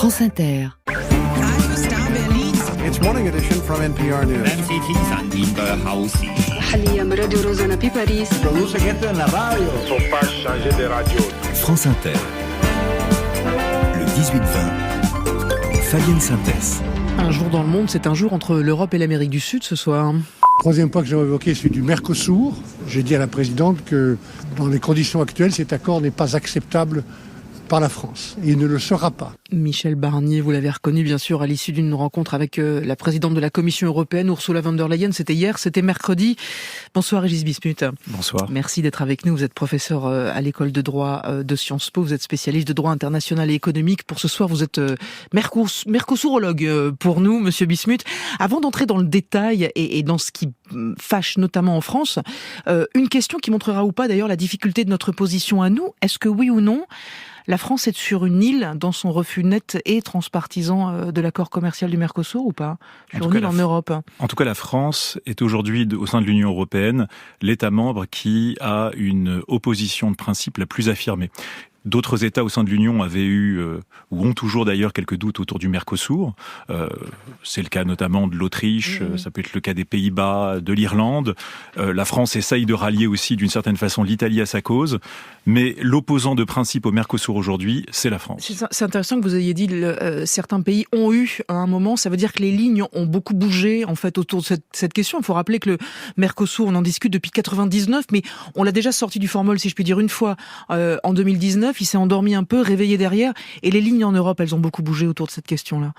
France Inter. It's morning edition from NPR News. France Inter. Le 18-20. Fabienne Synthèse. Un jour dans le monde, c'est un jour entre l'Europe et l'Amérique du Sud ce soir. Troisième point que j'ai évoqué, celui du Mercosur. J'ai dit à la présidente que dans les conditions actuelles, cet accord n'est pas acceptable par la France. Et il ne le sera pas. Michel Barnier, vous l'avez reconnu bien sûr à l'issue d'une rencontre avec la présidente de la Commission européenne, Ursula von der Leyen. C'était hier, c'était mercredi. Bonsoir Régis Bismuth. Bonsoir. Merci d'être avec nous. Vous êtes professeur à l'école de droit de Sciences Po. Vous êtes spécialiste de droit international et économique. Pour ce soir, vous êtes mercosurologue pour nous, Monsieur Bismuth. Avant d'entrer dans le détail et dans ce qui fâche notamment en France, une question qui montrera ou pas d'ailleurs la difficulté de notre position à nous. Est-ce que oui ou non, la France est sur une île dans son refus net et transpartisan de l'accord commercial du Mercosur ou pas? Sur une île en Europe. En tout cas, la France est aujourd'hui, au sein de l'Union européenne, l'État membre qui a une opposition de principe la plus affirmée. D'autres États au sein de l'Union avaient eu, ou ont toujours d'ailleurs, quelques doutes autour du Mercosur. C'est le cas notamment de l'Autriche, ça peut être le cas des Pays-Bas, de l'Irlande. La France essaye de rallier aussi d'une certaine façon l'Italie à sa cause. Mais l'opposant de principe au Mercosur aujourd'hui, c'est la France. C'est intéressant que vous ayez dit certains pays ont eu à un moment. Ça veut dire que les lignes ont beaucoup bougé en fait autour de cette question. Il faut rappeler que le Mercosur, on en discute depuis 99, mais on l'a déjà sorti du formol, si je puis dire, une fois en 2019. Il s'est endormi un peu, réveillé derrière. Et les lignes en Europe, elles ont beaucoup bougé autour de cette question-là.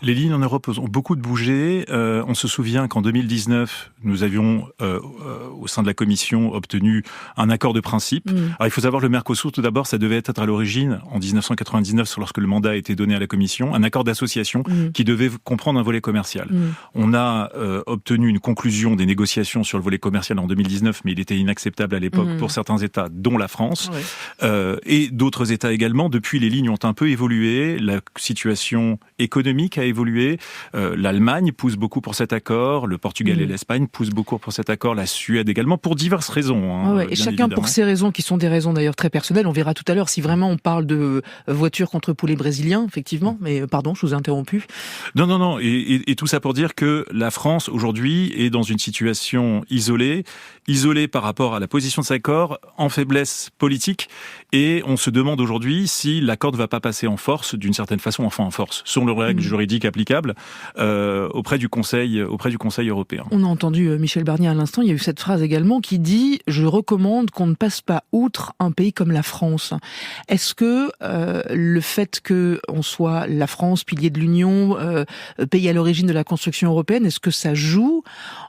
Les lignes en Europe ont beaucoup bougé. On se souvient qu'en 2019, nous avions, au sein de la Commission, obtenu un accord de principe. Alors, il faut savoir, le Mercosur, tout d'abord, ça devait être à l'origine, en 1999, lorsque le mandat a été donné à la Commission, un accord d'association qui devait comprendre un volet commercial. On a obtenu une conclusion des négociations sur le volet commercial en 2019, mais il était inacceptable à l'époque pour certains États, dont la France. Et d'autres États également. Depuis, les lignes ont un peu évolué. La situation économique a évolué. L'Allemagne pousse beaucoup pour cet accord. Le Portugal et l'Espagne poussent beaucoup pour cet accord. La Suède également, pour diverses raisons. Et chacun évidemment. Pour ses raisons, qui sont des raisons d'ailleurs très personnelles. On verra tout à l'heure si vraiment on parle de voitures contre poulets brésiliens, effectivement. Mais pardon, je vous ai interrompu. Non. Et tout ça pour dire que la France, aujourd'hui, est dans une situation isolée par rapport à la position de cet accord, en faiblesse politique. Et on se demande aujourd'hui si l'accord ne va pas passer en force, d'une certaine façon, enfin en force, selon les règles juridiques applicables, auprès du Conseil européen. On a entendu Michel Barnier à l'instant, il y a eu cette phrase également qui dit « Je recommande qu'on ne passe pas outre un pays comme la France ». Est-ce que le fait qu'on soit la France, pilier de l'Union, pays à l'origine de la construction européenne, est-ce que ça joue?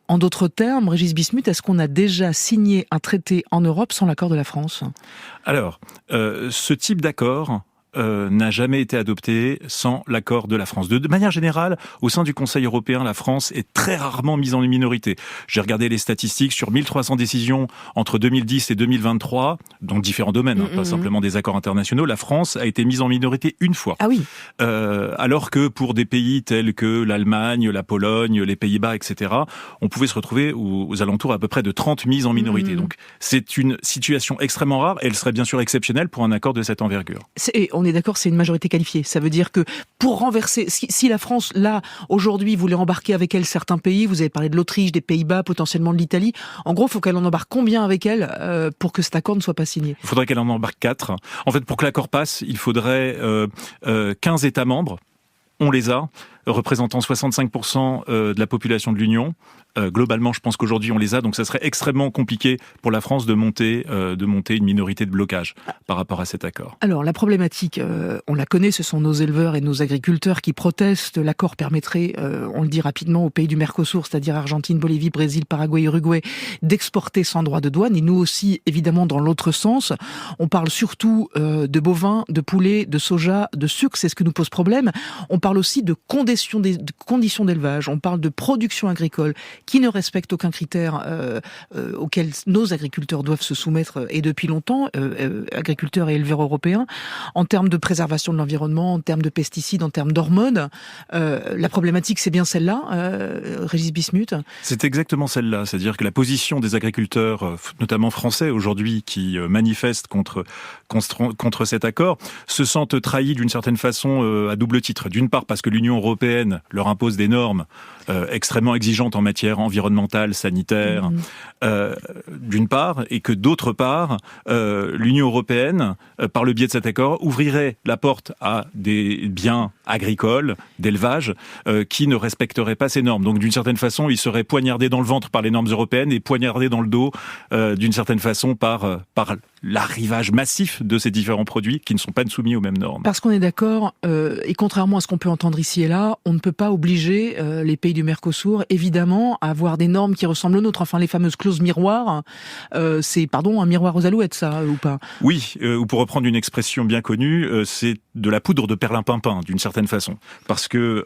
En d'autres termes, Régis Bismuth, est-ce qu'on a déjà signé un traité en Europe sans l'accord de la France? Alors, ce type d'accord n'a jamais été adopté sans l'accord de la France. De manière générale, au sein du Conseil européen, la France est très rarement mise en minorité. J'ai regardé les statistiques sur 1300 décisions entre 2010 et 2023, dans différents domaines, pas simplement des accords internationaux. La France a été mise en minorité une fois. Ah oui. Alors que pour des pays tels que l'Allemagne, la Pologne, les Pays-Bas, etc., on pouvait se retrouver aux alentours à peu près de 30 mises en minorité. Donc c'est une situation extrêmement rare et elle serait bien sûr exceptionnelle pour un accord de cette envergure. On est d'accord, c'est une majorité qualifiée. Ça veut dire que pour renverser, si la France, là, aujourd'hui, voulait embarquer avec elle certains pays, vous avez parlé de l'Autriche, des Pays-Bas, potentiellement de l'Italie, en gros, il faut qu'elle en embarque combien avec elle pour que cet accord ne soit pas signé? Il faudrait qu'elle en embarque 4. En fait, pour que l'accord passe, il faudrait 15 États membres. On les a, représentant 65% de la population de l'Union. Globalement, je pense qu'aujourd'hui on les a, donc ça serait extrêmement compliqué pour la France de monter une minorité de blocage par rapport à cet accord. Alors la problématique, on la connaît, ce sont nos éleveurs et nos agriculteurs qui protestent. L'accord permettrait, on le dit rapidement, aux pays du Mercosur, c'est-à-dire Argentine, Bolivie, Brésil, Paraguay, Uruguay, d'exporter sans droit de douane, et nous aussi, évidemment, dans l'autre sens. On parle surtout de bovins, de poulets, de soja, de sucre, c'est ce que nous pose problème. On parle aussi de condamnation conditions d'élevage, on parle de production agricole qui ne respecte aucun critère auquel nos agriculteurs doivent se soumettre, et depuis longtemps, agriculteurs et éleveurs européens, en termes de préservation de l'environnement, en termes de pesticides, en termes d'hormones. La problématique, c'est bien celle-là, Régis Bismuth? C'est exactement celle-là, c'est-à-dire que la position des agriculteurs, notamment français aujourd'hui, qui manifestent contre cet accord, se sentent trahis d'une certaine façon à double titre. D'une part parce que l'Union européenne leur impose des normes extrêmement exigeantes en matière environnementale, sanitaire, d'une part, et que d'autre part, l'Union européenne, par le biais de cet accord, ouvrirait la porte à des biens agricoles, d'élevage, qui ne respecteraient pas ces normes. Donc d'une certaine façon, ils seraient poignardés dans le ventre par les normes européennes et poignardés dans le dos, d'une certaine façon, par l'arrivage massif de ces différents produits qui ne sont pas soumis aux mêmes normes. Parce qu'on est d'accord, et contrairement à ce qu'on peut entendre ici et là, on ne peut pas obliger les pays du Mercosur, évidemment, à avoir des normes qui ressemblent aux nôtres. Enfin, les fameuses clauses miroirs, c'est, un miroir aux alouettes, ça, ou pas? Oui, ou pour reprendre une expression bien connue, c'est de la poudre de perlimpinpin, d'une certaine façon. Parce que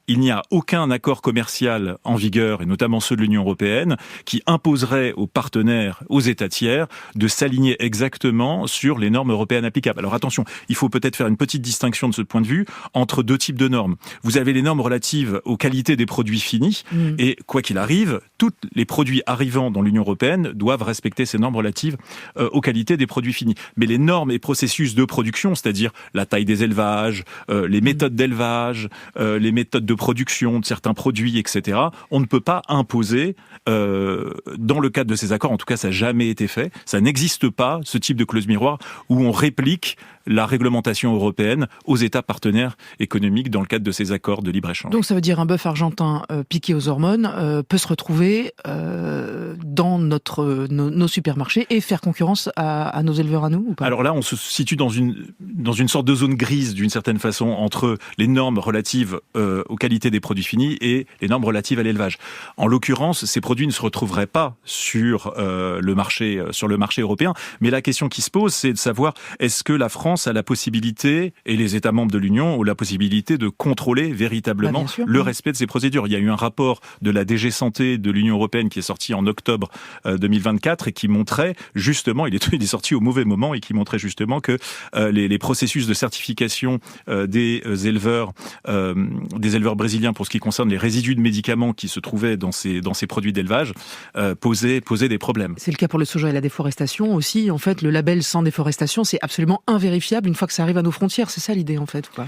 il n'y a aucun accord commercial en vigueur, et notamment ceux de l'Union européenne, qui imposerait aux partenaires, aux États tiers, de s'aligner exactement sur les normes européennes applicables. Alors attention, il faut peut-être faire une petite distinction de ce point de vue entre deux types de normes. Vous avez les normes relatives aux qualités des produits finis, et quoi qu'il arrive, tous les produits arrivant dans l'Union européenne doivent respecter ces normes relatives aux qualités des produits finis. Mais les normes et processus de production, c'est-à-dire la taille des élevages, les méthodes d'élevage, les méthodes de production de certains produits, etc., on ne peut pas imposer dans le cadre de ces accords, en tout cas ça n'a jamais été fait, ça n'existe pas ce type de clause miroir où on réplique la réglementation européenne aux États partenaires économiques dans le cadre de ces accords de libre-échange. Donc ça veut dire un bœuf argentin piqué aux hormones peut se retrouver dans nos supermarchés et faire concurrence à nos éleveurs à nous, ou pas? Alors là, on se situe dans une sorte de zone grise, d'une certaine façon, entre les normes relatives aux qualités des produits finis et les normes relatives à l'élevage. En l'occurrence, ces produits ne se retrouveraient pas sur le marché européen, mais la question qui se pose, c'est de savoir est-ce que la France a la possibilité, et les États membres de l'Union ont la possibilité de contrôler véritablement le respect de ces procédures. Il y a eu un rapport de la DG Santé de l'Union européenne qui est sorti en octobre 2024 et qui montrait justement, il est sorti au mauvais moment, et qui montrait justement que les processus de certification des éleveurs brésiliens pour ce qui concerne les résidus de médicaments qui se trouvaient dans ces produits d'élevage posaient des problèmes. C'est le cas pour le soja et la déforestation aussi. En fait, le label sans déforestation, c'est absolument invérifiable une fois que ça arrive à nos frontières. C'est ça l'idée, en fait, ou pas?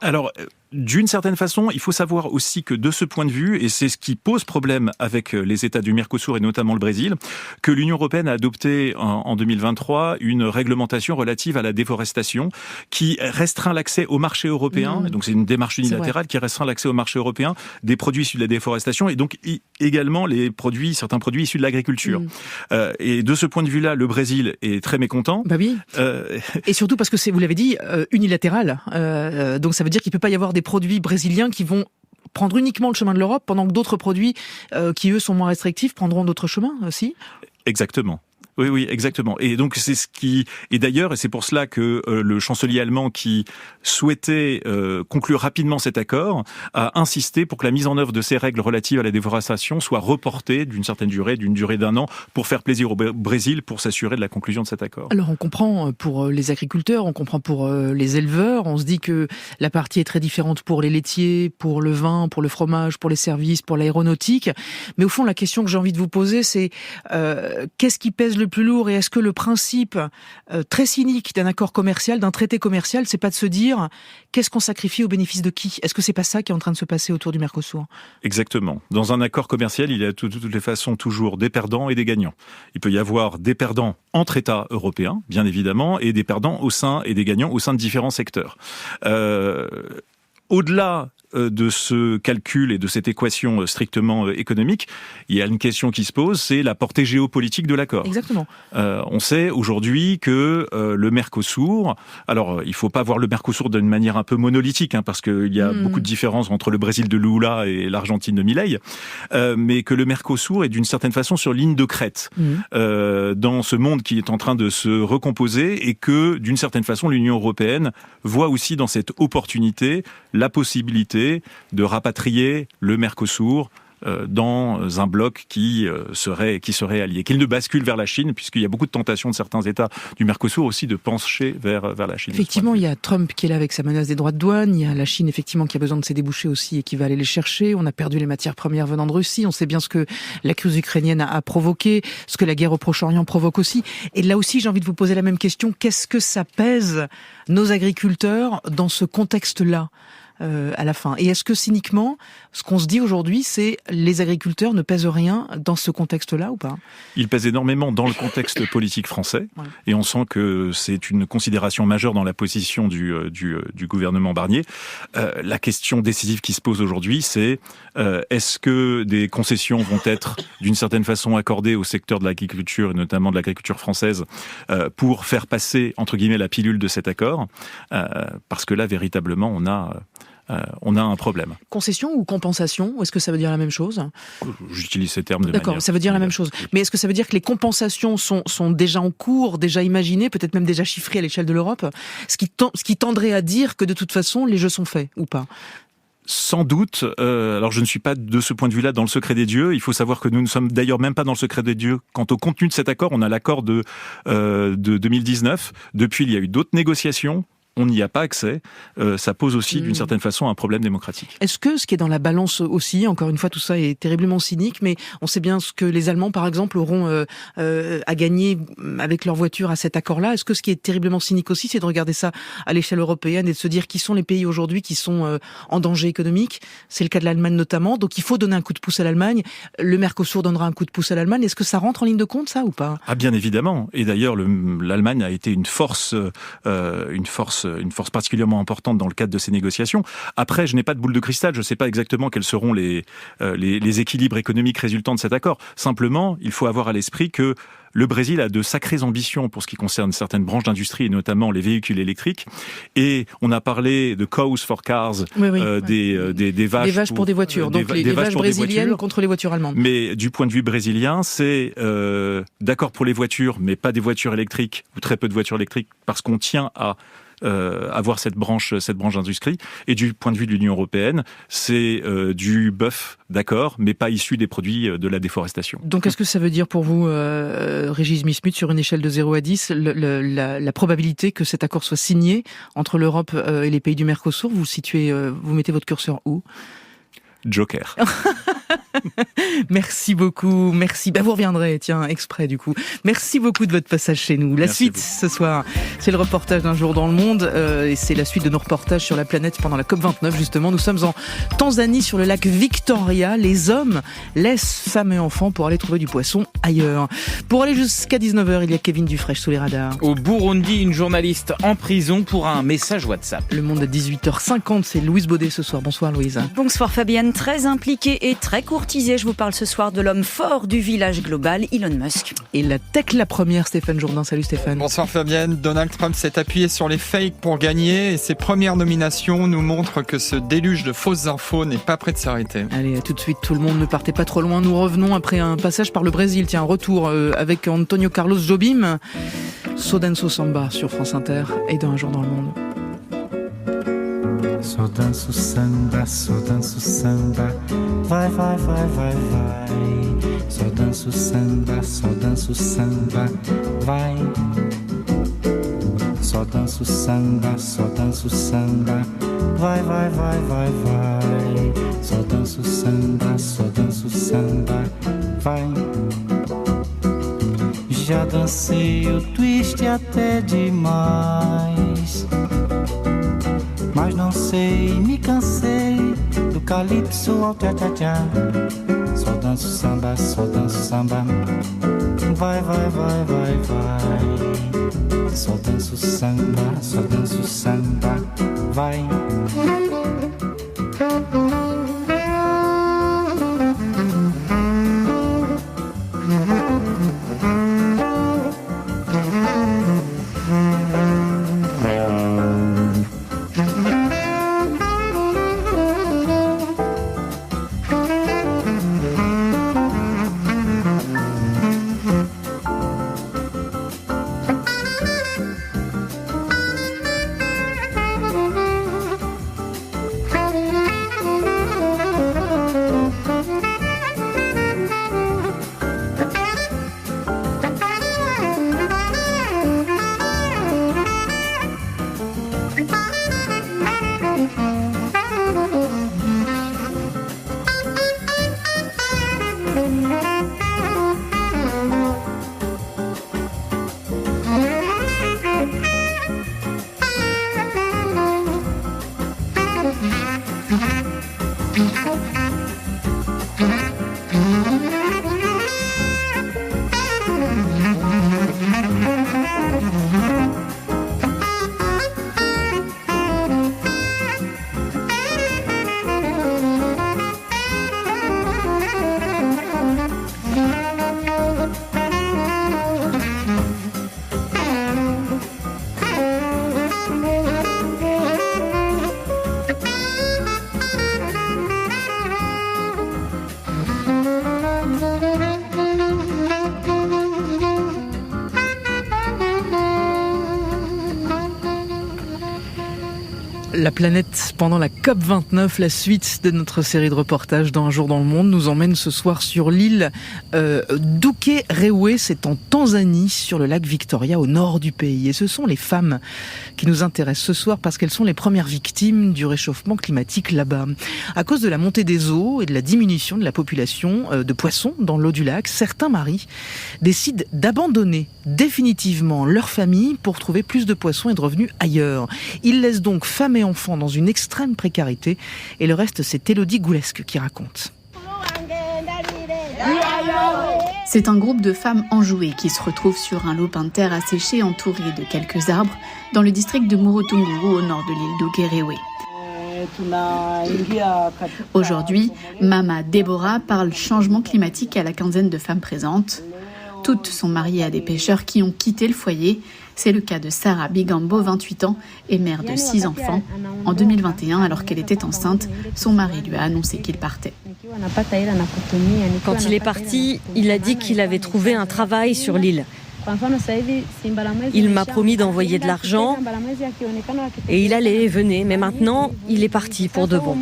Alors, d'une certaine façon, il faut savoir aussi que de ce point de vue, et c'est ce qui pose problème avec les États du Mercosur et notamment le Brésil, que l'Union européenne a adopté en 2023 une réglementation relative à la déforestation qui restreint l'accès au marché européen. Donc c'est une démarche unilatérale qui restreint l'accès au marché européen des produits issus de la déforestation et donc également certains produits issus de l'agriculture. Et de ce point de vue-là, le Brésil est très mécontent. Bah oui. Et surtout parce que c'est, vous l'avez dit, unilatéral. Donc ça veut dire qu'il peut pas y avoir des produits brésiliens qui vont prendre uniquement le chemin de l'Europe, pendant que d'autres produits qui, eux, sont moins restrictifs, prendront d'autres chemins aussi? Exactement. Oui, exactement. Et donc c'est ce qui, et d'ailleurs, et c'est pour cela que le chancelier allemand qui souhaitait conclure rapidement cet accord a insisté pour que la mise en œuvre de ces règles relatives à la déforestation soit reportée d'une certaine durée, d'une durée d'1 an, pour faire plaisir au Brésil, pour s'assurer de la conclusion de cet accord. Alors on comprend pour les agriculteurs, on comprend pour les éleveurs, on se dit que la partie est très différente pour les laitiers, pour le vin, pour le fromage, pour les services, pour l'aéronautique. Mais au fond, la question que j'ai envie de vous poser, c'est qu'est-ce qui pèse le plus lourd, et est-ce que le principe très cynique d'un accord commercial, d'un traité commercial, c'est pas de se dire qu'est-ce qu'on sacrifie au bénéfice de qui? Est-ce que c'est pas ça qui est en train de se passer autour du Mercosur? Exactement. Dans un accord commercial, il y a de toutes les façons toujours des perdants et des gagnants. Il peut y avoir des perdants entre États européens, bien évidemment, et des perdants et des gagnants au sein de différents secteurs. Au-delà de ce calcul et de cette équation strictement économique, il y a une question qui se pose, c'est la portée géopolitique de l'accord. Exactement. On sait aujourd'hui que le Mercosur, alors il faut pas voir le Mercosur d'une manière un peu monolithique, parce qu'il y a beaucoup de différences entre le Brésil de Lula et l'Argentine de Milei, mais que le Mercosur est d'une certaine façon sur ligne de crête dans ce monde qui est en train de se recomposer, et que d'une certaine façon l'Union européenne voit aussi dans cette opportunité la possibilité l'idée de rapatrier le Mercosur dans un bloc qui serait allié, qu'il ne bascule vers la Chine, puisqu'il y a beaucoup de tentations de certains États du Mercosur aussi de pencher vers la Chine. Effectivement, il y a Trump qui est là avec sa menace des droits de douane, il y a la Chine effectivement qui a besoin de ses débouchés aussi et qui va aller les chercher. On a perdu les matières premières venant de Russie, on sait bien ce que la crise ukrainienne a provoqué, ce que la guerre au Proche-Orient provoque aussi. Et là aussi, j'ai envie de vous poser la même question, qu'est-ce que ça pèse nos agriculteurs dans ce contexte-là à la fin? Et est-ce que cyniquement, ce qu'on se dit aujourd'hui, c'est les agriculteurs ne pèsent rien dans ce contexte-là ou pas? Ils pèsent énormément dans le contexte politique français, ouais. Et on sent que c'est une considération majeure dans la position du gouvernement Barnier. La question décisive qui se pose aujourd'hui, c'est est-ce que des concessions vont être d'une certaine façon accordées au secteur de l'agriculture, et notamment de l'agriculture française, pour faire passer, entre guillemets, la pilule de cet accord, parce que là, véritablement, on a un problème. Concession ou compensation? Ou est-ce que ça veut dire la même chose? J'utilise ces termes de D'accord, manière... ça veut dire la même chose. Mais est-ce que ça veut dire que les compensations sont déjà en cours, déjà imaginées, peut-être même déjà chiffrées à l'échelle de l'Europe? Ce qui tendrait à dire que de toute façon, les jeux sont faits, ou pas? Sans doute. Alors je ne suis pas de ce point de vue-là dans le secret des dieux. Il faut savoir que nous ne sommes d'ailleurs même pas dans le secret des dieux. Quant au contenu de cet accord, on a l'accord de 2019. Depuis, il y a eu d'autres négociations. On n'y a pas accès, ça pose aussi d'une certaine façon un problème démocratique. Est-ce que ce qui est dans la balance aussi, encore une fois tout ça est terriblement cynique, mais on sait bien ce que les Allemands par exemple auront à gagner avec leur voiture à cet accord-là. Est-ce que ce qui est terriblement cynique aussi, c'est de regarder ça à l'échelle européenne et de se dire qui sont les pays aujourd'hui qui sont en danger économique? C'est le cas de l'Allemagne notamment, donc il faut donner un coup de pouce à l'Allemagne. Le Mercosur donnera un coup de pouce à l'Allemagne. Est-ce que ça rentre en ligne de compte ça ou pas? Ah bien évidemment, et d'ailleurs l'Allemagne a été une force particulièrement importante dans le cadre de ces négociations. Après, je n'ai pas de boule de cristal, je ne sais pas exactement quels seront les équilibres économiques résultants de cet accord. Simplement, il faut avoir à l'esprit que le Brésil a de sacrées ambitions pour ce qui concerne certaines branches d'industrie, et notamment les véhicules électriques. Et on a parlé de cows for cars, des vaches pour des voitures. Donc les vaches brésiliennes contre les voitures allemandes. Mais du point de vue brésilien, c'est d'accord pour les voitures, mais pas des voitures électriques, ou très peu de voitures électriques, parce qu'on tient à avoir cette branche d'industrie. Et du point de vue de l'Union européenne, c'est du bœuf, d'accord, mais pas issu des produits de la déforestation. Donc est-ce que ça veut dire pour vous, Régis Smith, sur une échelle de 0 à 10, la probabilité que cet accord soit signé entre l'Europe et les pays du Mercosur, vous mettez votre curseur où? Joker. Merci beaucoup, merci. Vous reviendrez, exprès du coup. Merci beaucoup de votre passage chez nous. La suite ce soir, c'est le reportage d'un jour dans le monde et c'est la suite de nos reportages sur la planète pendant la COP29 justement. Nous sommes en Tanzanie sur le lac Victoria. Les hommes laissent femmes et enfants pour aller trouver du poisson ailleurs. Pour aller jusqu'à 19h, il y a Kevin Dufresne sous les radars. Au Burundi, une journaliste en prison pour un message WhatsApp. Le monde à 18h50, c'est Louise Baudet ce soir. Bonsoir Louise. Bonsoir Fabienne, très impliquée et très courtisée. Je vous parle ce soir de l'homme fort du village global, Elon Musk. Et la tech la première, Stéphane Jourdain. Salut Stéphane. Bonsoir Fabienne. Donald Trump s'est appuyé sur les fakes pour gagner et ses premières nominations nous montrent que ce déluge de fausses infos n'est pas prêt de s'arrêter. Allez, à tout de suite, tout le monde, ne partez pas trop loin. Nous revenons après un passage par le Brésil. Un retour avec Antonio Carlos Jobim. So Danço Samba sur France Inter et dans Un jour dans le monde. Só danço samba, vai, vai, vai, vai, vai. Só danço samba, vai. Só danço samba, vai, vai, vai, vai, vai. Só danço samba, vai. Já dancei o twist até demais, mas não sei, me cansei do calypso ao tchá-tchá-tchá. Só danço samba, vai, vai, vai, vai, vai. Só danço samba, vai. La planète pendant la COP29, la suite de notre série de reportages dans Un jour dans le monde, nous emmène ce soir sur l'île d'Ukerewe, c'est en Tanzanie, sur le lac Victoria, au nord du pays. Et ce sont les femmes qui nous intéressent ce soir parce qu'elles sont les premières victimes du réchauffement climatique là-bas. À cause de la montée des eaux et de la diminution de la population de poissons dans l'eau du lac, certains maris décident d'abandonner définitivement leur famille pour trouver plus de poissons et de revenus ailleurs. Ils laissent donc femmes et enfants dans une extrême précarité. Et le reste, c'est Élodie Goulesque qui raconte. C'est un groupe de femmes enjouées qui se retrouvent sur un lopin de terre asséché entouré de quelques arbres dans le district de Murutunguru au nord de l'île d'Ukerewe. Aujourd'hui, Mama Deborah parle changement climatique à la quinzaine de femmes présentes. Toutes sont mariées à des pêcheurs qui ont quitté le foyer. C'est le cas de Sarah Bigambo, 28 ans, et mère de 6 enfants. En 2021, alors qu'elle était enceinte, son mari lui a annoncé qu'il partait. Quand il est parti, il a dit qu'il avait trouvé un travail sur l'île. Il m'a promis d'envoyer de l'argent et il allait et venait, mais maintenant, il est parti pour de bon.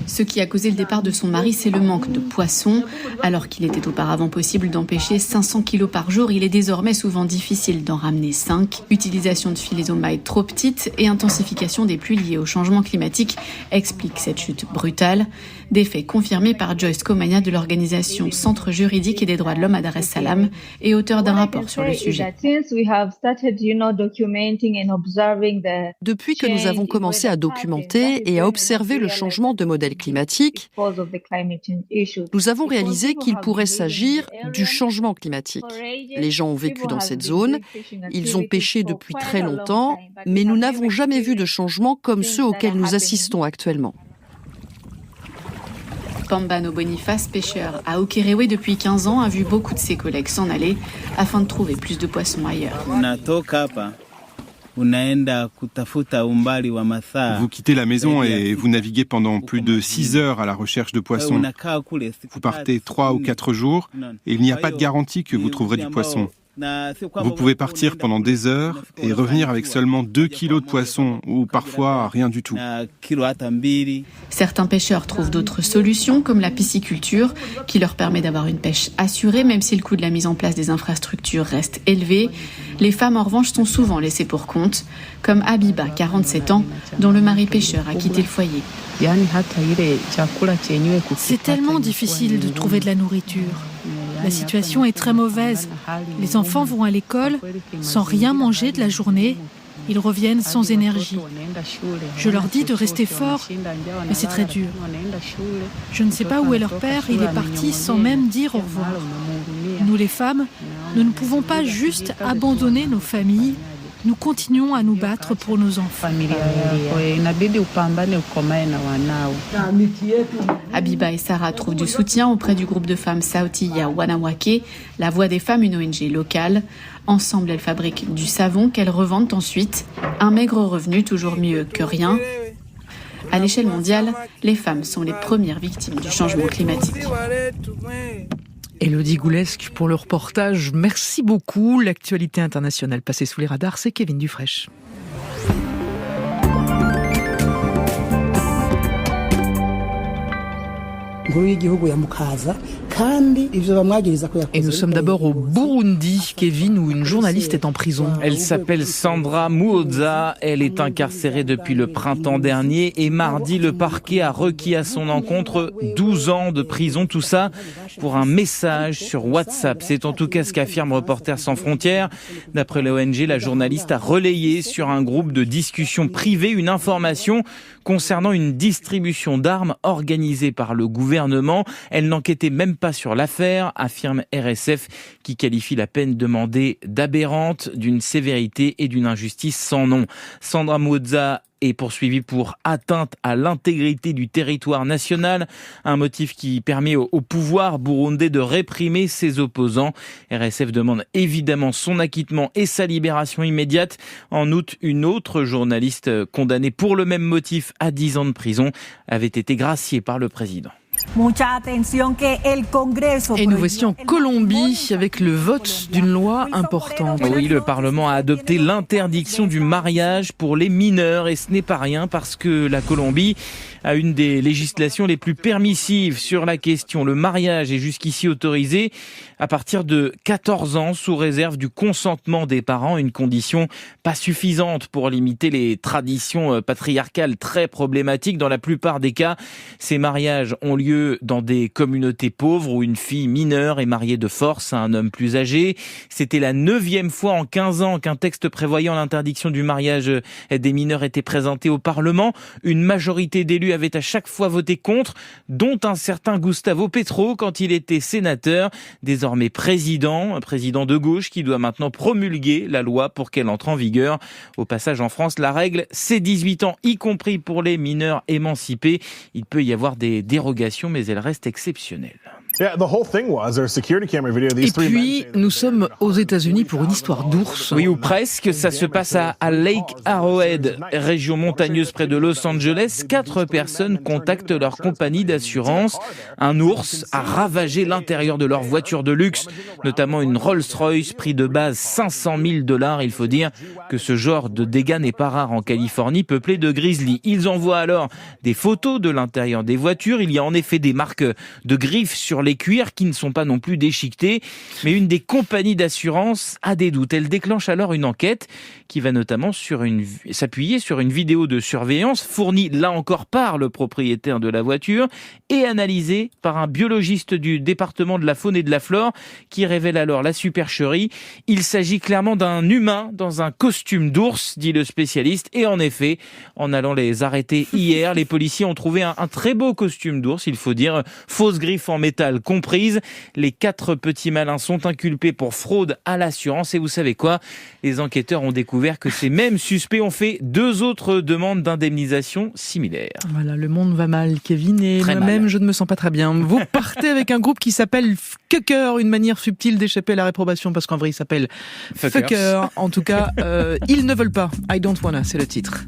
Ce qui a causé le départ de son mari, c'est le manque de poissons. Alors qu'il était auparavant possible d'empêcher 500 kilos par jour, il est désormais souvent difficile d'en ramener 5. Utilisation de filets aux mailles trop petites et intensification des pluies liées au changement climatique expliquent cette chute brutale. Des faits confirmés par Joyce Komania de l'organisation Centre juridique et des droits de l'homme à Dar es Salaam et auteur d'un rapport sur le sujet. Depuis que nous avons commencé à documenter et à observer le changement de modèle climatique, nous avons réalisé qu'il pourrait s'agir du changement climatique. Les gens ont vécu dans cette zone, ils ont pêché depuis très longtemps, mais nous n'avons jamais vu de changement comme ceux auxquels nous assistons actuellement. Pambano Boniface, pêcheur à Ukerewe depuis 15 ans, a vu beaucoup de ses collègues s'en aller afin de trouver plus de poissons ailleurs. Vous quittez la maison et vous naviguez pendant plus de 6 heures à la recherche de poissons. Vous partez 3 ou 4 jours et il n'y a pas de garantie que vous trouverez du poisson. Vous pouvez partir pendant des heures et revenir avec seulement 2 kilos de poissons ou parfois rien du tout. Certains pêcheurs trouvent d'autres solutions comme la pisciculture qui leur permet d'avoir une pêche assurée même si le coût de la mise en place des infrastructures reste élevé. Les femmes en revanche sont souvent laissées pour compte, comme Abiba, 47 ans, dont le mari pêcheur a quitté le foyer. C'est tellement difficile de trouver de la nourriture. La situation est très mauvaise. Les enfants vont à l'école sans rien manger de la journée. Ils reviennent sans énergie. Je leur dis de rester forts, mais c'est très dur. Je ne sais pas où est leur père, il est parti sans même dire au revoir. Nous les femmes, nous ne pouvons pas juste abandonner nos familles. Nous continuons à nous battre pour nos enfants. Abiba et Sarah trouvent du soutien auprès du groupe de femmes Sauti Ya Wanawake, la voix des femmes, une ONG locale. Ensemble, elles fabriquent du savon qu'elles revendent ensuite. Un maigre revenu, toujours mieux que rien. À l'échelle mondiale, les femmes sont les premières victimes du changement climatique. Élodie Goulesque pour le reportage. Merci beaucoup. L'actualité internationale passée sous les radars, c'est Kevin Dufraîche. Et nous sommes d'abord au Burundi, Kevin, où une journaliste est en prison. Elle s'appelle Sandra Muhoza. Elle est incarcérée depuis le printemps dernier. Et mardi, le parquet a requis à son encontre 12 ans de prison. Tout ça pour un message sur WhatsApp. C'est en tout cas ce qu'affirme Reporters sans frontières. D'après l'ONG, la journaliste a relayé sur un groupe de discussion privée une information concernant une distribution d'armes organisée par le gouvernement. Elle n'enquêtait même pas sur l'affaire, affirme RSF, qui qualifie la peine demandée d'aberrante, d'une sévérité et d'une injustice sans nom. Sandra Muhoza est poursuivie pour atteinte à l'intégrité du territoire national, un motif qui permet au pouvoir burundais de réprimer ses opposants. RSF demande évidemment son acquittement et sa libération immédiate. En août, une autre journaliste condamnée pour le même motif à 10 ans de prison avait été graciée par le président. Et nous voici en Colombie avec le vote d'une loi importante. Oui, le Parlement a adopté l'interdiction du mariage pour les mineurs et ce n'est pas rien parce que la Colombie a une des législations les plus permissives sur la question. Le mariage est jusqu'ici autorisé à partir de 14 ans sous réserve du consentement des parents, une condition pas suffisante pour limiter les traditions patriarcales très problématiques. Dans la plupart des cas, ces mariages ont lieu dans des communautés pauvres où une fille mineure est mariée de force à un homme plus âgé. C'était la 9e fois en 15 ans qu'un texte prévoyant l'interdiction du mariage des mineurs était présenté au Parlement. Une majorité d'élus avait à chaque fois voté contre, dont un certain Gustavo Petro quand il était sénateur, désormais président de gauche qui doit maintenant promulguer la loi pour qu'elle entre en vigueur. Au passage en France, la règle, c'est 18 ans, y compris pour les mineurs émancipés. Il peut y avoir des dérogations, mais elles restent exceptionnelles. Et puis, nous sommes aux États-Unis pour une histoire d'ours. Oui, ou presque. Ça se passe à Lake Arrowhead, région montagneuse près de Los Angeles. 4 personnes contactent leur compagnie d'assurance. Un ours a ravagé l'intérieur de leur voiture de luxe, notamment une Rolls-Royce, prix de base $500 000. Il faut dire que ce genre de dégâts n'est pas rare en Californie, peuplée de grizzlies. Ils envoient alors des photos de l'intérieur des voitures. Il y a en effet des marques de griffes sur les cuirs qui ne sont pas non plus déchiquetés, mais une des compagnies d'assurance a des doutes. Elle déclenche alors une enquête qui va notamment s'appuyer sur une vidéo de surveillance fournie là encore par le propriétaire de la voiture et analysée par un biologiste du département de la faune et de la flore qui révèle alors la supercherie. Il s'agit clairement d'un humain dans un costume d'ours, dit le spécialiste, et en effet, en allant les arrêter hier, les policiers ont trouvé un très beau costume d'ours, il faut dire, fausse griffe en métal comprise. Les 4 petits malins sont inculpés pour fraude à l'assurance et vous savez quoi ? Les enquêteurs ont découvert que ces mêmes suspects ont fait 2 autres demandes d'indemnisation similaires. Voilà, le monde va mal, Kevin, et moi-même je ne me sens pas très bien. Vous partez avec un groupe qui s'appelle Fucker, une manière subtile d'échapper à la réprobation parce qu'en vrai il s'appelle Fucker. En tout cas, ils ne veulent pas. I don't wanna, c'est le titre.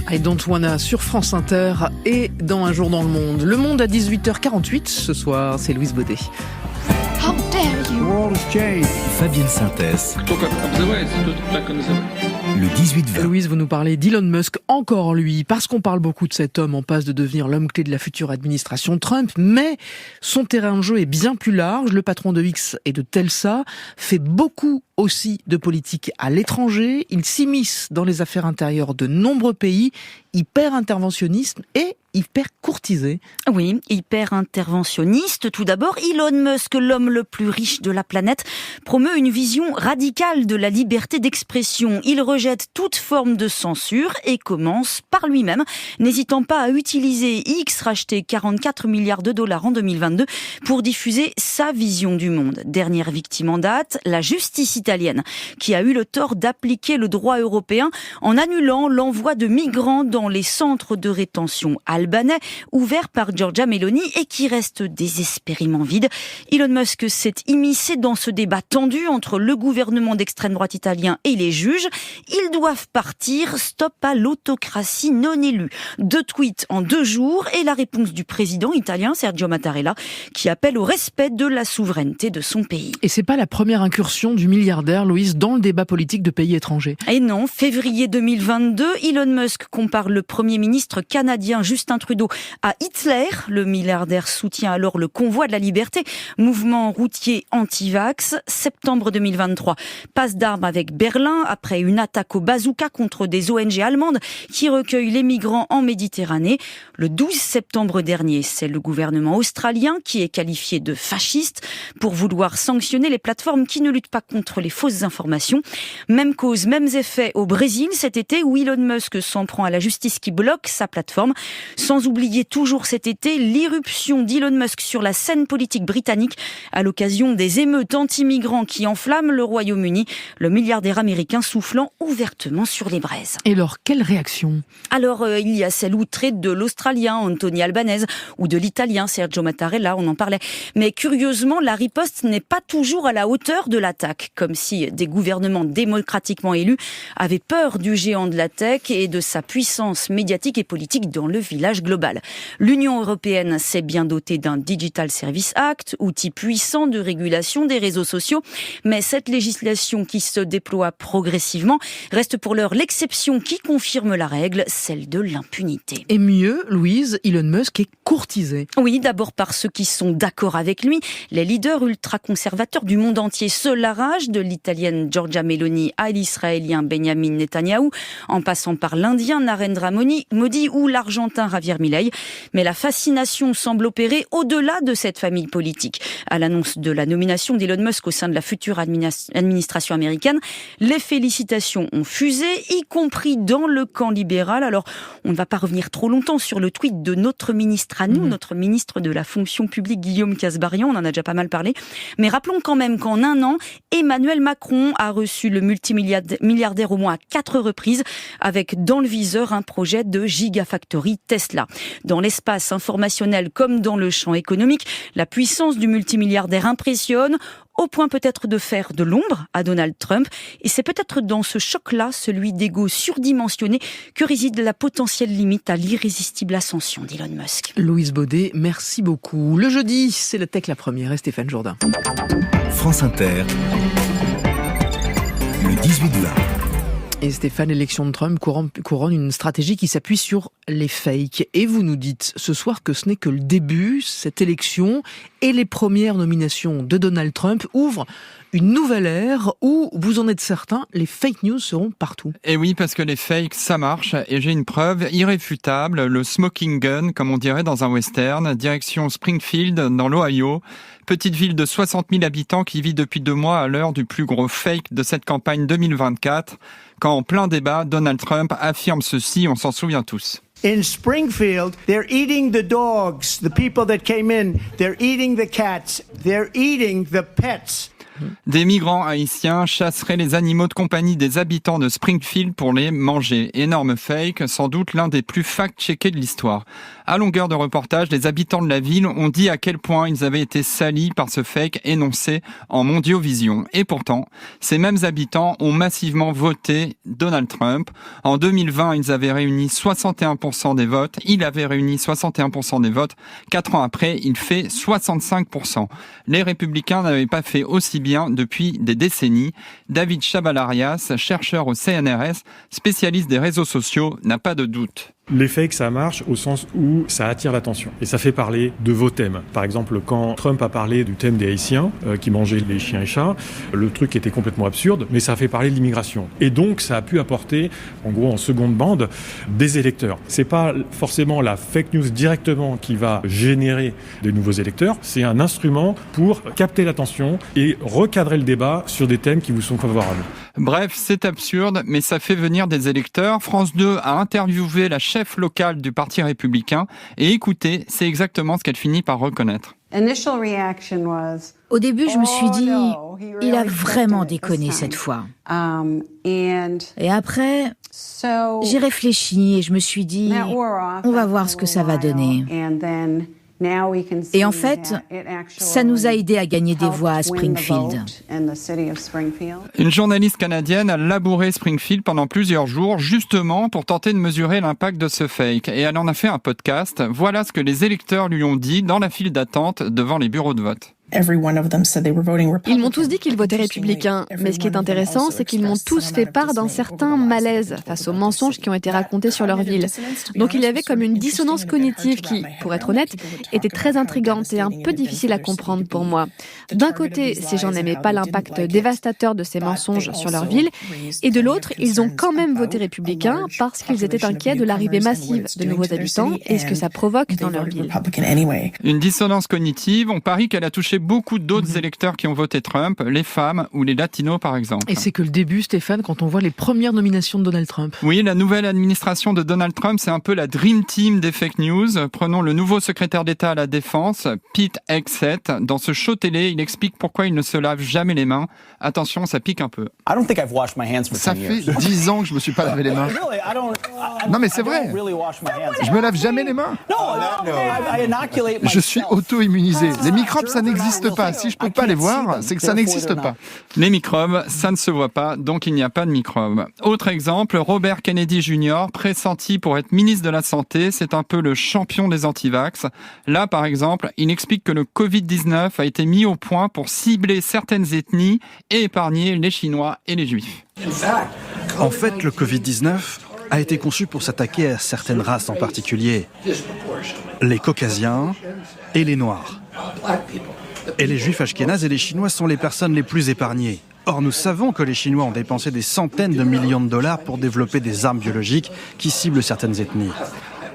I Don't Wanna sur France Inter et dans Un jour dans le monde. Le Monde à 18h48 ce soir, c'est Louise Baudet. How dare you? Fabienne Synthèse. Le 18-20. Louise, vous nous parlez d'Elon Musk encore lui, parce qu'on parle beaucoup de cet homme en passe de devenir l'homme clé de la future administration Trump, mais son terrain de jeu est bien plus large. Le patron de X et de Telsa fait beaucoup aussi de politique à l'étranger. Il s'immisce dans les affaires intérieures de nombreux pays, hyper interventionniste et hyper courtisé. Oui, hyper interventionniste. Tout d'abord, Elon Musk, l'homme le plus riche de la planète, promeut une vision radicale de la liberté d'expression. Il rejette toute forme de censure et commence par lui-même, n'hésitant pas à utiliser X, racheté 44 milliards de dollars en 2022, pour diffuser sa vision du monde. Dernière victime en date, la justice italienne, qui a eu le tort d'appliquer le droit européen en annulant l'envoi de migrants dans les centres de rétention albanais ouverts par Giorgia Meloni et qui restent désespérément vides. Elon Musk s'est immiscé dans ce débat tendu entre le gouvernement d'extrême droite italien et les juges. Ils doivent partir, stop à l'autocratie non élue. 2 tweets en 2 jours et la réponse du président italien Sergio Mattarella qui appelle au respect de la souveraineté de son pays. Et c'est pas la première incursion du milliardaire, Louise, dans le débat politique de pays étrangers. Et non, février 2022, Elon Musk compare le Premier ministre canadien Justin Trudeau à Hitler. Le milliardaire soutient alors le Convoi de la Liberté, mouvement routier anti-vax. Septembre 2023, passe d'armes avec Berlin après une attaque au bazooka contre des ONG allemandes qui recueillent les migrants en Méditerranée. Le 12 septembre dernier, c'est le gouvernement australien qui est qualifié de fasciste pour vouloir sanctionner les plateformes qui ne luttent pas contre les fausses informations. Même cause, mêmes effets au Brésil cet été où Elon Musk s'en prend à la justice qui bloque sa plateforme. Sans oublier toujours cet été l'irruption d'Elon Musk sur la scène politique britannique à l'occasion des émeutes anti-migrants qui enflamment le Royaume-Uni, le milliardaire américain soufflant ouvertement sur les braises. Et alors, quelle réaction ? Alors, il y a celle outrée de l'Australien Anthony Albanese ou de l'Italien Sergio Mattarella, on en parlait. Mais curieusement, la riposte n'est pas toujours à la hauteur de l'attaque, comme si des gouvernements démocratiquement élus avaient peur du géant de la tech et de sa puissance médiatique et politique dans le village global. L'Union européenne s'est bien dotée d'un Digital Service Act, outil puissant de régulation des réseaux sociaux, mais cette législation qui se déploie progressivement reste pour l'heure l'exception qui confirme la règle, celle de l'impunité. Et mieux, Louise, Elon Musk est courtisé. Oui, d'abord par ceux qui sont d'accord avec lui, les leaders ultra-conservateurs du monde entier. Seule la rage de l'italienne Giorgia Meloni à l'israélien Benjamin Netanyahou, en passant par l'indien Narendra Modi ou l'argentin Javier Milei. Mais la fascination semble opérer au-delà de cette famille politique. À l'annonce de la nomination d'Elon Musk au sein de la future administration américaine, les félicitations ont fusé, y compris dans le camp libéral. Alors, on ne va pas revenir trop longtemps sur le tweet de notre ministre à nous, notre ministre de la fonction publique Guillaume Kasbarian, on en a déjà pas mal parlé. Mais rappelons quand même qu'en un an, Emmanuel Macron a reçu le multimilliardaire au moins à 4 reprises, avec dans le viseur un projet de Gigafactory Tesla. Dans l'espace informationnel comme dans le champ économique, la puissance du multimilliardaire impressionne, au point peut-être de faire de l'ombre à Donald Trump. Et c'est peut-être dans ce choc-là, celui d'ego surdimensionné, que réside la potentielle limite à l'irrésistible ascension d'Elon Musk. Louise Baudet, merci beaucoup. Le jeudi, c'est la Tech la première et Stéphane Jourdain. France Inter, le 18-20. Et Stéphane, l'élection de Trump couronne une stratégie qui s'appuie sur les fakes. Et vous nous dites ce soir que ce n'est que le début, cette élection et les premières nominations de Donald Trump ouvrent une nouvelle ère où, vous en êtes certain, les fake news seront partout. Et oui, parce que les fakes, ça marche. Et j'ai une preuve irréfutable, le smoking gun, comme on dirait dans un western, direction Springfield, dans l'Ohio. Petite ville de 60 000 habitants qui vit depuis 2 mois à l'heure du plus gros fake de cette campagne 2024. Quand en plein débat, Donald Trump affirme ceci, on s'en souvient tous. In Springfield, they're eating the dogs, the people that came in. They're eating the cats. They're eating the pets. Des migrants haïtiens chasseraient les animaux de compagnie des habitants de Springfield pour les manger. Énorme fake, sans doute l'un des plus fact-checkés de l'histoire. À longueur de reportage, les habitants de la ville ont dit à quel point ils avaient été salis par ce fake énoncé en Mondiovision. Et pourtant, ces mêmes habitants ont massivement voté Donald Trump. En 2020, ils avaient réuni 61% des votes. Il avait réuni 61% des votes. 4 ans après, il fait 65%. Les républicains n'avaient pas fait aussi bien depuis des décennies. David Chavalarias, chercheur au CNRS, spécialiste des réseaux sociaux, n'a pas de doute. Les fakes, ça marche au sens où ça attire l'attention et ça fait parler de vos thèmes. Par exemple, quand Trump a parlé du thème des Haïtiens qui mangeaient les chiens et chats, le truc était complètement absurde, mais ça a fait parler de l'immigration. Et donc, ça a pu apporter, en gros, en seconde bande, des électeurs. C'est pas forcément la fake news directement qui va générer des nouveaux électeurs, c'est un instrument pour capter l'attention et recadrer le débat sur des thèmes qui vous sont favorables. Bref, c'est absurde, mais ça fait venir des électeurs. France 2 a interviewé la chef locale du Parti républicain et écoutez, c'est exactement ce qu'elle finit par reconnaître. Au début, je me suis dit, il a vraiment déconné cette fois. Et après, j'ai réfléchi et je me suis dit, on va voir ce que ça va donner. Et en fait, ça nous a aidé à gagner des voix à Springfield. Une journaliste canadienne a labouré Springfield pendant plusieurs jours, justement pour tenter de mesurer l'impact de ce fake. Et elle en a fait un podcast. Voilà ce que les électeurs lui ont dit dans la file d'attente devant les bureaux de vote. Ils m'ont tous dit qu'ils votaient républicains, mais ce qui est intéressant, c'est qu'ils m'ont tous fait part d'un certain malaise face aux mensonges qui ont été racontés sur leur ville. Donc il y avait comme une dissonance cognitive qui, pour être honnête, était très intrigante et un peu difficile à comprendre pour moi. D'un côté, ces gens n'aimaient pas l'impact dévastateur de ces mensonges sur leur ville, et de l'autre, ils ont quand même voté républicain parce qu'ils étaient inquiets de l'arrivée massive de nouveaux habitants et ce que ça provoque dans leur ville. Une dissonance cognitive, on parie qu'elle a touché beaucoup d'autres électeurs qui ont voté Trump, les femmes ou les latinos par exemple. Et c'est que le début, Stéphane, quand on voit les premières nominations de Donald Trump. Oui, la nouvelle administration de Donald Trump, c'est un peu la dream team des fake news. Prenons le nouveau secrétaire d'État à la Défense, Pete Hegseth. Dans ce show télé, il explique pourquoi il ne se lave jamais les mains. Attention, ça pique un peu. Ça fait 10 ans que je me suis pas lavé les mains. Non mais c'est vrai. Je me lave jamais les mains. Je suis auto-immunisé. Les microbes, ça n'existe pas. Si je peux pas les voir, c'est que ça n'existe pas. Les microbes, ça ne se voit pas, donc il n'y a pas de microbes. Autre exemple, Robert Kennedy Jr., pressenti pour être ministre de la Santé, c'est un peu le champion des antivax. Là, par exemple, il explique que le Covid-19 a été mis au point pour cibler certaines ethnies et épargner les Chinois et les Juifs. En fait, le Covid-19 a été conçu pour s'attaquer à certaines races en particulier, les Caucasiens et les Noirs. Et les Juifs ashkénazes et les Chinois sont les personnes les plus épargnées. Or, nous savons que les Chinois ont dépensé des centaines de millions de dollars pour développer des armes biologiques qui ciblent certaines ethnies.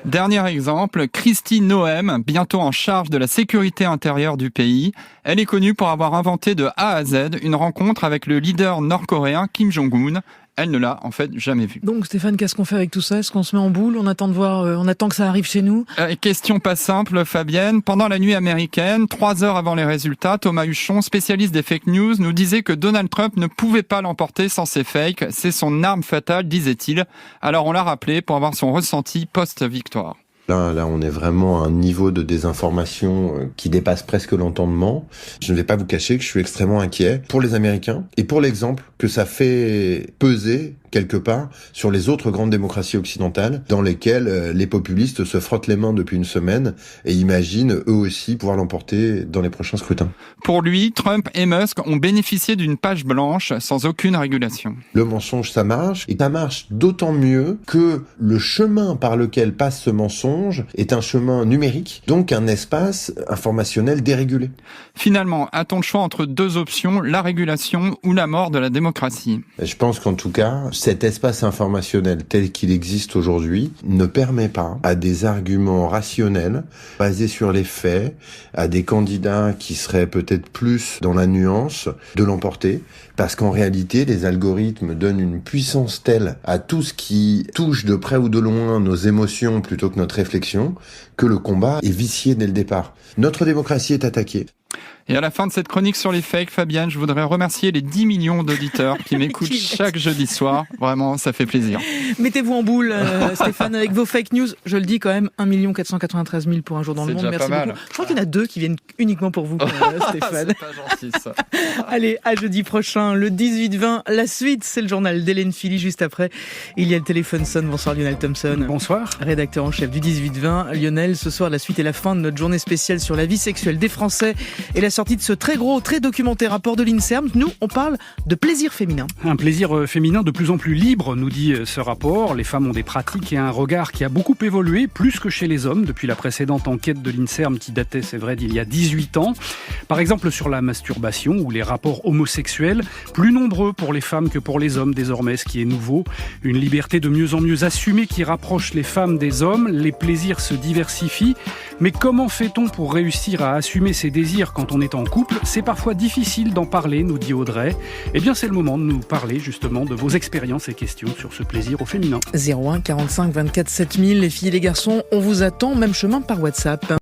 Dernier exemple, Kristi Noem, bientôt en charge de la sécurité intérieure du pays. Elle est connue pour avoir inventé de A à Z une rencontre avec le leader nord-coréen Kim Jong-un. Elle ne l'a en fait jamais vu. Donc Stéphane, qu'est-ce qu'on fait avec tout ça? Est-ce qu'on se met en boule? On attend de voir, on attend que ça arrive chez nous? Question pas simple, Fabienne. Pendant la nuit américaine, 3 heures avant les résultats, Thomas Huchon, spécialiste des fake news, nous disait que Donald Trump ne pouvait pas l'emporter sans ses fakes. C'est son arme fatale, disait-il. Alors on l'a rappelé pour avoir son ressenti post-victoire. Là, on est vraiment à un niveau de désinformation qui dépasse presque l'entendement. Je ne vais pas vous cacher que je suis extrêmement inquiet pour les Américains et pour l'exemple que ça fait peser quelque part sur les autres grandes démocraties occidentales dans lesquelles les populistes se frottent les mains depuis une semaine et imaginent eux aussi pouvoir l'emporter dans les prochains scrutins. Pour lui, Trump et Musk ont bénéficié d'une page blanche sans aucune régulation. Le mensonge, ça marche, et ça marche d'autant mieux que le chemin par lequel passe ce mensonge est un chemin numérique, donc un espace informationnel dérégulé. Finalement, a-t-on le choix entre deux options, la régulation ou la mort de la démocratie? Je pense qu'en tout cas, cet espace informationnel tel qu'il existe aujourd'hui ne permet pas à des arguments rationnels, basés sur les faits, à des candidats qui seraient peut-être plus dans la nuance, de l'emporter, parce qu'en réalité, les algorithmes donnent une puissance telle à tout ce qui touche de près ou de loin nos émotions plutôt que notre réflexion, que le combat est vicié dès le départ. Notre démocratie est attaquée. Et à la fin de cette chronique sur les fakes, Fabienne, je voudrais remercier les 10 millions d'auditeurs qui m'écoutent chaque jeudi soir. Vraiment, ça fait plaisir. Mettez-vous en boule, Stéphane, avec vos fake news. Je le dis quand même, 1 493 000 pour un jour dans le monde. Merci beaucoup. Je crois qu'il y en a 2 qui viennent uniquement pour vous, Stéphane. C'est pas gentil, ça. Allez, à jeudi prochain, le 18-20. La suite, c'est le journal d'Hélène Philly. Juste après, il y a le téléphone sonne. Bonsoir Lionel Thompson. Bonsoir. Rédacteur en chef du 18-20. Lionel, ce soir, la suite et la fin de notre journée spéciale sur la vie sexuelle des Français et la sortie de ce très gros, très documenté rapport de l'INSERM. Nous, on parle de plaisir féminin. Un plaisir féminin de plus en plus libre, nous dit ce rapport. Les femmes ont des pratiques et un regard qui a beaucoup évolué, plus que chez les hommes, depuis la précédente enquête de l'INSERM qui datait, c'est vrai, d'il y a 18 ans. Par exemple, sur la masturbation ou les rapports homosexuels, plus nombreux pour les femmes que pour les hommes désormais, ce qui est nouveau. Une liberté de mieux en mieux assumée qui rapproche les femmes des hommes. Les plaisirs se diversifient. Mais comment fait-on pour réussir à assumer ses désirs quand on est en couple ? C'est parfois difficile d'en parler, nous dit Audrey. Eh bien, c'est le moment de nous parler justement de vos expériences et questions sur ce plaisir au féminin. 01 45 24 7000, les filles et les garçons, on vous attend, même chemin par WhatsApp.